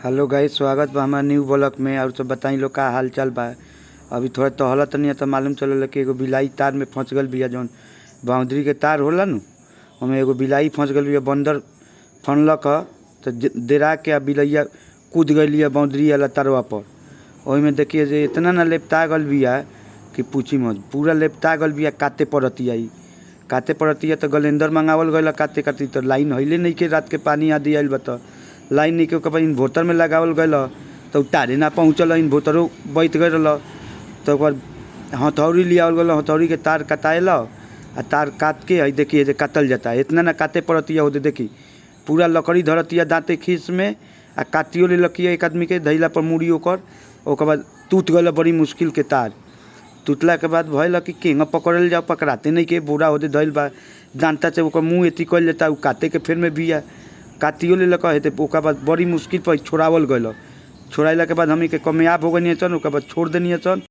Hello guys, स्वागत बा हमारा न्यू ब्लॉग में। और सब बताई लो का हाल चाल बा। अभी थोड़ा टहलत नहीं तो मालूम चलल कि एगो बिलाई तार में फंस गल बिया। जौन बाउंड्री के तार होला नु, ओमे एगो बिलाई फंस गल बिया। बंदर फनलक तो डेरा के बिलैया कूद गई बाउंड्री वाला तारवा पर। ओही में देखिए जे इतना ना लेपटा गल बिया कि पूछी मत। पूरा लेपटा गल बिया, काते पड़तिया। काते पड़तिया तो गलेंदर मंगावल गल काते खातिर। तो लाइन हइले नहीं के, रात के पानी आदि आइल बा। लाइन नहीं के ओकर बाद इन्वर्टर में लगावल गल तो तारे ना पहुँचल। इन्वर्टरों बैठ गए रहा तो हथौड़ी लियावल गल। हथौड़ी के तार कटाएल आ तार काट के देखिए जे काटल जाता है। इतना ना काटे पड़तिया होते देखी पूरा लकड़ी धरतिया दाँते खींच में आ काटियो ले लकिया एक आदमी के धैला पर मुड़ी ओकर बाद टूट गल बड़ी मुश्किल के तार। टूटला के बाद भइल कि केंगा पकड़ल जाओ, पकड़ाते नहीं के। बोरा होते धैल बा डांटा से ओकर मुँह एती कल जाता। उ काटे के फेर में बिया काटियो ले लक हेते। ओकर बाद बड़ी मुश्किल पर छोड़ावल गल। छोड़ाइला के बाद हमी के कामयाब हो गई सन। ओकर बाद छोड़ देनी सन।